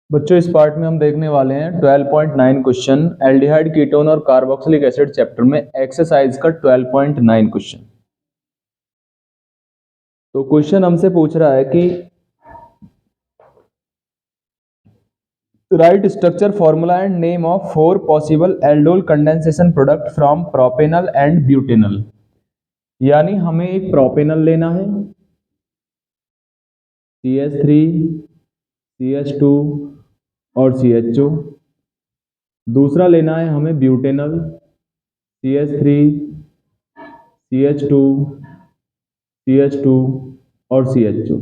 बच्चों इस पार्ट में हम देखने वाले हैं 12.9 क्वेश्चन एल्डिहाइड कीटोन और कार्बोक्सिलिक एसिड चैप्टर में एक्सरसाइज का 12.9 क्वेश्चन। तो क्वेश्चन हमसे पूछ रहा है कि right structure formula and name of 4 possible aldol condensation product from propanal and butanal. यानी हमें एक प्रोपेनल लेना है CH3 CH2 और CHO। दूसरा लेना है हमें ब्यूटेनल CH3 CH2 CH2 और CHO,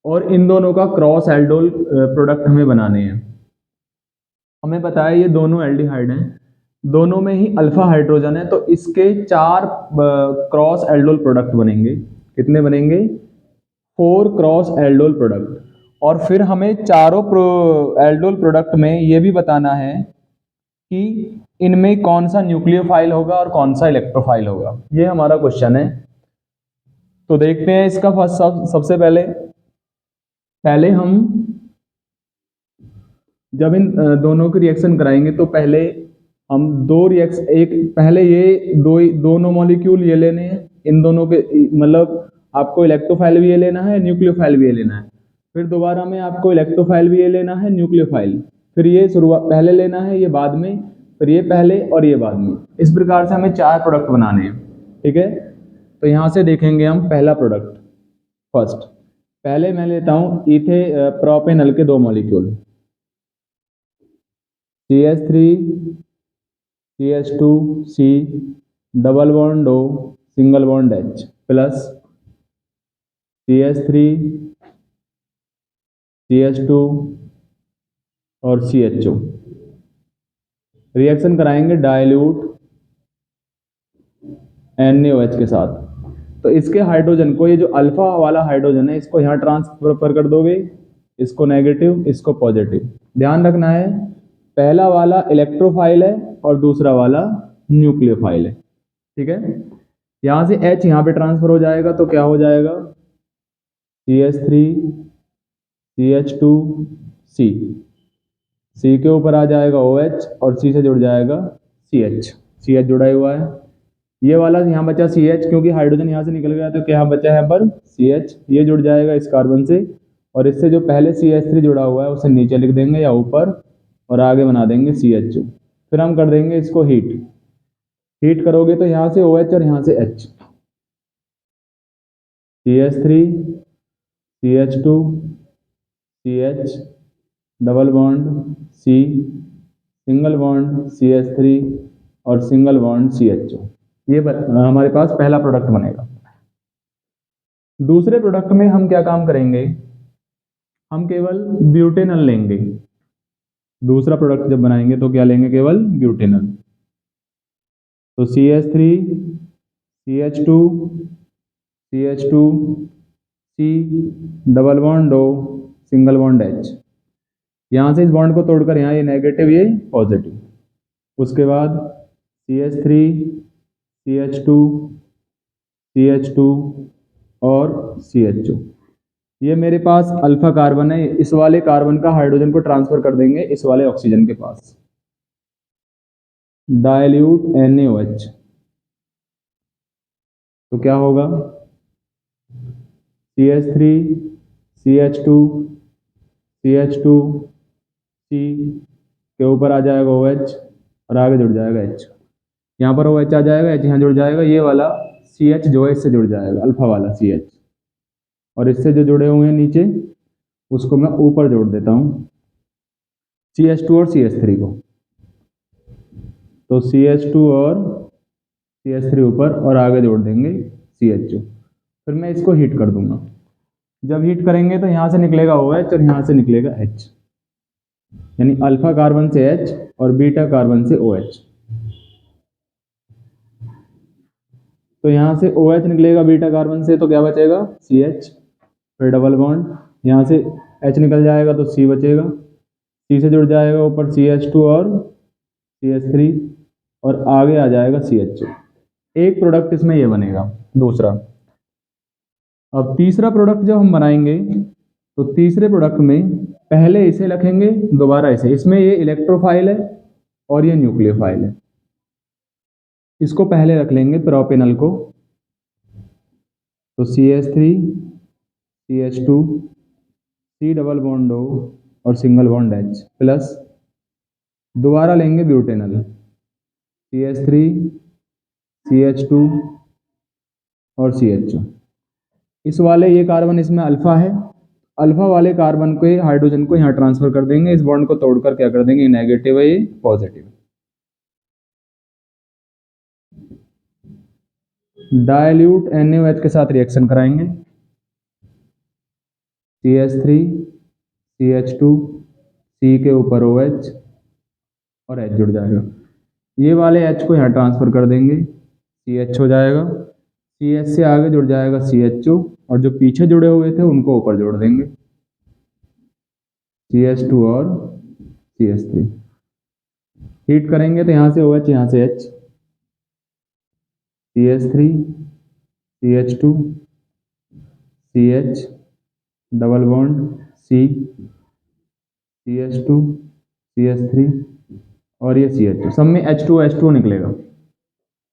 और इन दोनों का क्रॉस एल्डोल प्रोडक्ट हमें बनाने हैं। हमें पता है ये दोनों एल्डिहाइड हैं, दोनों में ही अल्फा हाइड्रोजन है, तो इसके 4 क्रॉस एल्डोल प्रोडक्ट बनेंगे। कितने बनेंगे? 4 क्रॉस एल्डोल प्रोडक्ट। और फिर हमें चारों एल्डोल प्रोडक्ट में ये भी बताना है कि इनमें कौन सा न्यूक्लियोफाइल होगा और कौन सा इलेक्ट्रोफाइल होगा। ये हमारा क्वेश्चन है। तो देखते हैं इसका सबसे पहले हम जब इन दोनों की रिएक्शन कराएंगे तो पहले हम पहले ये दोनों मॉलिक्यूल ये लेने हैं। इन दोनों के मतलब आपको इलेक्ट्रोफाइल भी ये लेना है, न्यूक्लियोफाइल भी ये लेना है। फिर दोबारा में आपको इलेक्ट्रोफाइल भी ये लेना है, न्यूक्लियोफाइल। फिर ये शुरुआत पहले लेना है, ये बाद में, फिर ये पहले और ये बाद में। इस प्रकार से हमें 4 प्रोडक्ट बनाने हैं। ठीक है, तो यहाँ से देखेंगे हम पहला प्रोडक्ट। फर्स्ट पहले मैं लेता हूँ प्रोपेनल के 2 molecule CH3 CH2C double bond O single bond H plus CH3 CH2 और CHO। रिएक्शन कराएंगे डाइल्यूट NaOH के साथ। तो इसके हाइड्रोजन को, ये जो अल्फा वाला हाइड्रोजन है, इसको यहाँ ट्रांसफर कर दोगे, इसको नेगेटिव, इसको पॉजिटिव। ध्यान रखना है पहला वाला इलेक्ट्रोफाइल है और दूसरा वाला न्यूक्लियोफाइल है। ठीक है, यहाँ से H यहाँ पे ट्रांसफर हो जाएगा, तो क्या हो जाएगा? CH3 CH2C, C के ऊपर आ जाएगा OH और C से जुड़ जाएगा CH जुड़ा हुआ है। ये वाला यहाँ बचा CH, क्योंकि हाइड्रोजन यहाँ से निकल गया तो क्या बचा है पर CH। ये जुड़ जाएगा इस कार्बन से, और इससे जो पहले CH3 जुड़ा हुआ है उसे नीचे लिख देंगे या ऊपर, और आगे बना देंगे CHO। फिर हम कर देंगे इसको हीट करोगे तो यहाँ से OH और यहाँ से H, CH3 CH2 CH double bond C single bond CH3 और सिंगल बॉन्ड CHO। ये हमारे पास पहला प्रोडक्ट बनेगा। दूसरे प्रोडक्ट में हम क्या काम करेंगे? हम केवल ब्यूटेनल लेंगे। दूसरा प्रोडक्ट जब बनाएंगे तो क्या लेंगे? केवल ब्यूटेनल। तो CH3 CH2 CH2C double bond O single bond H। यहाँ से इस बॉन्ड को तोड़कर यहाँ ये नेगेटिव, ये पॉजिटिव। उसके बाद CH3 CH2 CH2 और CHO। ये मेरे पास अल्फा कार्बन है, इस वाले कार्बन का हाइड्रोजन को ट्रांसफर कर देंगे इस वाले ऑक्सीजन के पास, डाइल्यूट NaOH। तो क्या होगा? CH3 CH2 CH2C के ऊपर आ जाएगा OH और आगे जुड़ जाएगा H। यहाँ पर OH आ जाएगा, H यहाँ जुड़ जाएगा, ये वाला CH जो है इससे जुड़ जाएगा, अल्फा वाला CH, और इससे जो जुड़े हुए हैं नीचे उसको मैं ऊपर जोड़ देता हूँ, CH2 और CH3 को। तो CH2 और CH3 ऊपर और आगे जोड़ देंगे CHO। फिर मैं इसको हीट कर दूंगा। जब हीट करेंगे तो यहाँ से निकलेगा OH और यहाँ से निकलेगा H, यानी अल्फा कार्बन से H और बीटा कार्बन से OH। तो यहाँ से OH निकलेगा बीटा कार्बन से, तो क्या बचेगा? CH। फिर डबल बॉन्ड, यहाँ से H निकल जाएगा तो C बचेगा, C से जुड़ जाएगा ऊपर CH2 और CH3 और आगे आ जाएगा CHO। एक प्रोडक्ट इसमें ये बनेगा। दूसरा, अब तीसरा प्रोडक्ट जब हम बनाएंगे तो तीसरे प्रोडक्ट में पहले इसे रखेंगे, दोबारा इसे। इसमें ये इलेक्ट्रोफाइल है और ये न्यूक्लियोफाइल है। इसको पहले रख लेंगे प्रोपेनल को, तो CH3 CH2 C double bond O और सिंगल बॉन्ड H प्लस दोबारा लेंगे ब्यूटेनल, CH3 CH2 और CHO। इस वाले ये कार्बन इसमें अल्फा है, अल्फा वाले कार्बन को हाइड्रोजन को यहाँ ट्रांसफर कर देंगे, इस बॉन्ड को तोड़कर क्या कर देंगे, नेगेटिव है ये पॉजिटिव। डाइल्यूट NaOH के साथ रिएक्शन कराएंगे, CH3 CH2 C के ऊपर OH और H जुड़ जाएगा। ये वाले H को यहाँ ट्रांसफर कर देंगे, CH हो जाएगा, CH से आगे जुड़ जाएगा CHO और जो पीछे जुड़े हुए थे उनको ऊपर जोड़ देंगे, CH2 और CH3। हीट करेंगे तो यहाँ से OH यहाँ से H, CH3 CH2 CH double bond C CH2 CH3 और ये CH2, सब में H2 निकलेगा।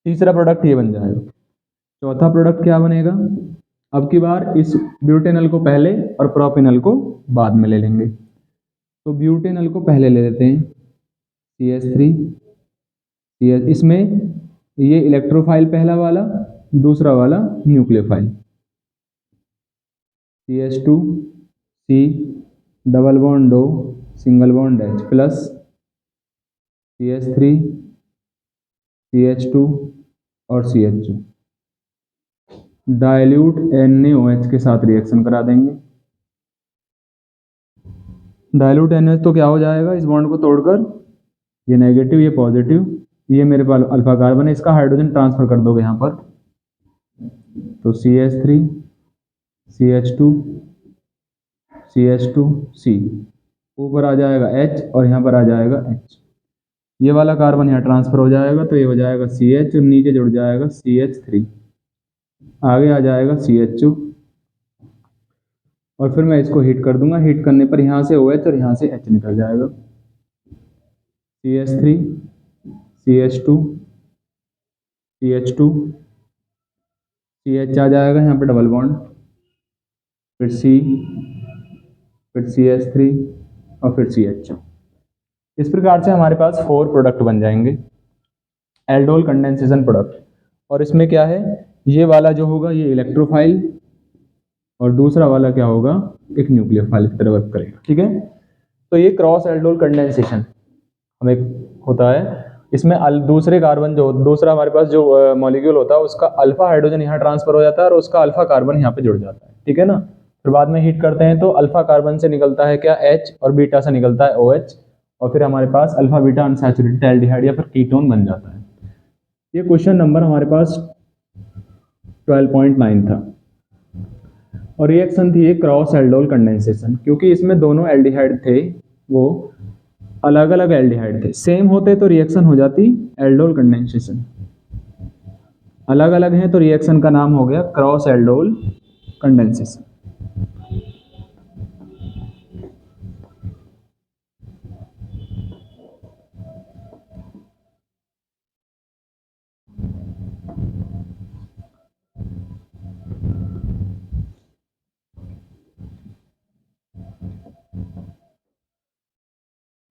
तीसरा प्रोडक्ट ये बन जाएगा। चौथा प्रोडक्ट क्या बनेगा, अब की बार इस ब्यूटेनल को पहले और प्रोपेनल को बाद में ले लेंगे। तो ब्यूटेनल को पहले ले लेते हैं, CH3 CH, इसमें ये इलेक्ट्रोफाइल पहला वाला, दूसरा वाला nucleophile, CH2 C double bond O single bond H plus CH3 CH2 और CHO। डाइल्यूट NaOH के साथ रिएक्शन करा देंगे। डाइल्यूट NaOH तो क्या हो जाएगा, इस बॉन्ड को तोड़कर ये नेगेटिव ये पॉजिटिव, ये मेरे पास अल्फा कार्बन है, इसका हाइड्रोजन ट्रांसफर कर दोगे यहाँ पर, तो CH3 CH2 CH2 C, ऊपर आ जाएगा H और यहाँ पर आ जाएगा H। ये वाला कार्बन यहाँ ट्रांसफर हो जाएगा तो ये हो जाएगा CH और नीचे जुड़ जाएगा CH3, आगे आ जाएगा CHO और फिर मैं इसको हीट कर दूंगा। हीट करने पर यहाँ से OH और यहाँ से H निकल जाएगा, CH3 CH2 CH2 CH आ जाएगा यहाँ पे डबल बॉन्ड, फिर C, फिर CH3 और फिर CHO। इस प्रकार से हमारे पास 4 प्रोडक्ट बन जाएंगे, एल्डोल कंडेंसेशन प्रोडक्ट। और इसमें क्या है, ये वाला जो होगा ये इलेक्ट्रोफाइल और दूसरा वाला क्या होगा, एक न्यूक्लियोफाइल की तरह वर्क करेगा। ठीक है, तो ये क्रॉस एल्डोल कंडेंसेशन हमें होता है। इसमें दूसरे कार्बन जो दूसरा हमारे पास जो मॉलिक्यूल होता है उसका अल्फा हाइड्रोजन यहाँ ट्रांसफर हो जाता है और उसका अल्फा कार्बन यहाँ पे जुड़ जाता है। ठीक है ना, फिर बाद में हीट करते हैं तो अल्फा कार्बन से निकलता है क्या, H, और बीटा से निकलता है OH, और फिर हमारे पास अल्फा बीटा अनसैचुरेटेड एल्डिहाइड या फिर कीटोन बन जाता है। ये क्वेश्चन नंबर हमारे पास 12.9 था और रिएक्शन थी एक क्रॉस एल्डोल कंडेंसेशन, क्योंकि इसमें दोनों एल्डिहाइड थे वो अलग अलग एल्डिहाइड थे, सेम होते तो रिएक्शन हो जाती एल्डोल कंडेंसेशन, अलग अलग हैं तो रिएक्शन का नाम हो गया क्रॉस एल्डोल कंडेंसेशन।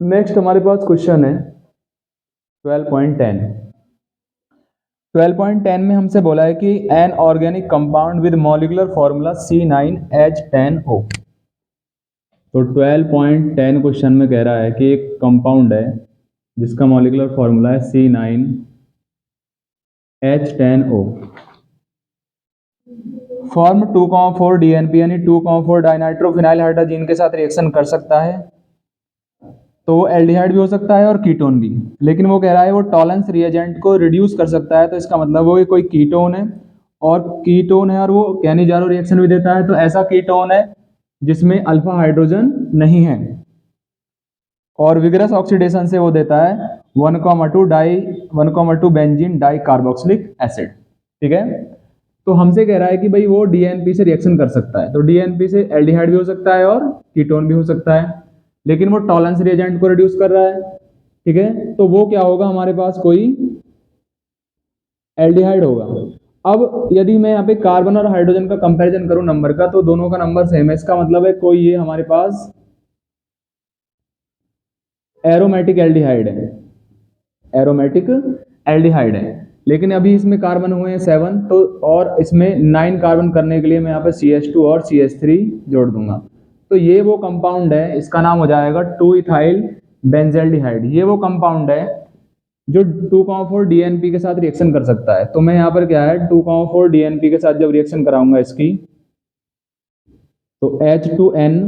नेक्स्ट हमारे पास क्वेश्चन है 12.10। 12.10 में हमसे बोला है कि an organic compound with molecular formula C9H10O। तो 12.10 क्वेश्चन में कह रहा है कि एक कंपाउंड है जिसका मॉलिक्यूलर फॉर्मूला है C9H10O, फॉर्म 2,4 DNP यानी 2,4 डाइनाइट्रोफिनाइल हाइड्रोजन के साथ रिएक्शन कर सकता है, तो वो एल्डिहाइड भी हो सकता है और कीटोन भी, लेकिन वो कह रहा है वो टॉलेंस रिएजेंट को रिड्यूस कर सकता है। तो इसका मतलब वो कोई कीटोन है और वो कैनिजारो रिएक्शन भी देता है, तो ऐसा कीटोन है जिसमें अल्फा हाइड्रोजन नहीं है और विग्रस ऑक्सीडेशन से वो देता है 1,2 बेंजीन डाई कार्बोक्सिलिक एसिड। ठीक है, तो हमसे कह रहा है कि भाई वो DNP से रिएक्शन कर सकता है, तो DNP से एल्डिहाइड भी हो सकता है और कीटोन भी हो सकता है। लेकिन वो टॉलेंस रिएजेंट को रिड्यूस कर रहा है, ठीक है। तो वो क्या होगा, हमारे पास कोई एल्डिहाइड होगा। अब यदि मैं यहाँ पे कार्बन और हाइड्रोजन का कंपैरिजन करूं नंबर का, तो दोनों का नंबर सेम है। इसका मतलब है कोई ये हमारे पास एरोमेटिक एल्डिहाइड है, एरोमेटिक एल्डिहाइड है। लेकिन अभी इसमें कार्बन हुए हैं 7, तो और इसमें 9 कार्बन करने के लिए मैं यहाँ पे CH2 और CH3 जोड़ दूंगा। तो ये वो कंपाउंड है, इसका नाम हो जाएगा 2 इथाइल बेंजल्डिहाइड। ये वो कंपाउंड है जो 2,4 DNP के साथ रिएक्शन कर सकता है। तो मैं यहाँ पर क्या है 2,4 DNP के साथ जब रिएक्शन कराऊंगा इसकी, तो H2N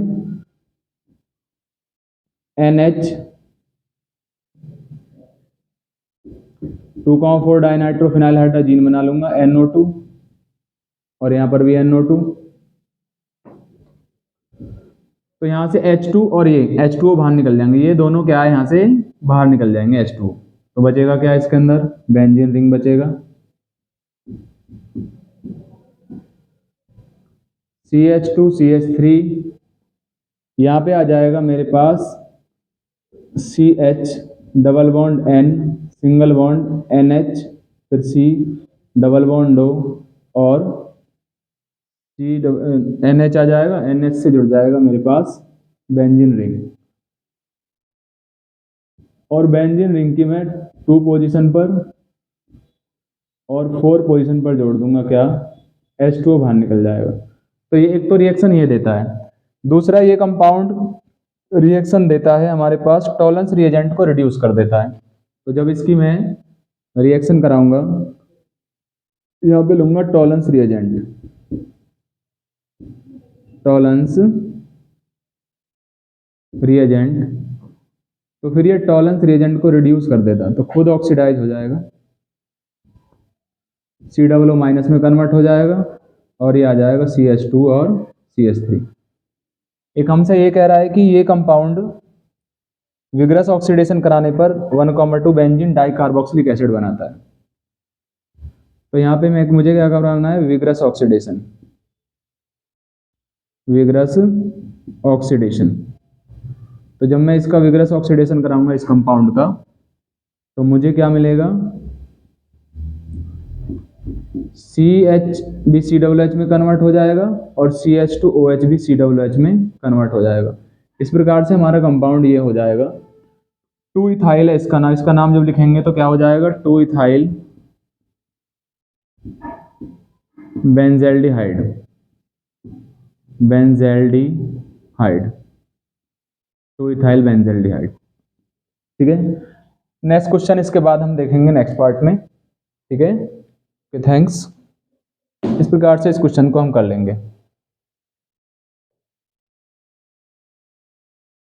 NH 2,4 डाइनाइट्रोफिनाइल हाइड्रोजीन बना लूंगा NO2, और यहाँ पर भी NO2। तो यहाँ से H2 और ये H2O बाहर निकल जाएंगे, ये दोनों क्या है यहाँ से बाहर निकल जाएंगे H2। तो बचेगा क्या इसके अंदर, बेंजीन रिंग बचेगा। CH2 CH3, यहाँ पे आ जाएगा मेरे पास CH double bond N single bond NH, फिर C डबल बॉन्ड O और C NH आ जाएगा, NH से जुड़ जाएगा मेरे पास बेंजीन रिंग। और बेंजीन रिंग की मैं 2 पोजीशन पर और 4 पोजीशन पर जोड़ दूंगा, क्या H2O बाहर निकल जाएगा। तो ये एक तो रिएक्शन ये देता है। दूसरा, ये कंपाउंड रिएक्शन देता है हमारे पास टॉलेंस रिएजेंट को रिड्यूस कर देता है। तो जब इसकी मैं रिएक्शन कराऊंगा, यहाँ पे लूंगा टॉलेंस रिएजेंट, टॉलेंस रिएजेंट, तो फिर ये टॉलेंस रिएजेंट को रिड्यूस कर देता है, तो खुद ऑक्सीडाइज हो जाएगा, COO माइनस में कन्वर्ट हो जाएगा, और ये आ जाएगा CH2 और CH3। एक हमसे ये कह रहा है कि ये कंपाउंड विग्रस ऑक्सीडेशन कराने पर 1,2 बेंजीन डाइकार्बोक्सिलिक एसिड बनाता है। तो यहाँ पे मुझे क्या कराना है, विग्रस ऑक्सीडेशन, विग्रस ऑक्सीडेशन। तो जब मैं इसका विग्रस ऑक्सीडेशन कराऊंगा इस कंपाउंड का, तो मुझे क्या मिलेगा, CH भी COOH में कन्वर्ट हो जाएगा और CH2OH भी COOH में कन्वर्ट हो जाएगा। इस प्रकार से हमारा कंपाउंड ये हो जाएगा 2 इथाइल है इसका नाम जब लिखेंगे तो क्या हो जाएगा, 2 ethyl benzaldehyde, benzaldehyde, 2 ethyl benzaldehyde. ठीक है, नेक्स्ट क्वेश्चन इसके बाद हम देखेंगे नेक्स्ट पार्ट में। ठीक है, थैंक्स। इस प्रकार से इस क्वेश्चन को हम कर लेंगे।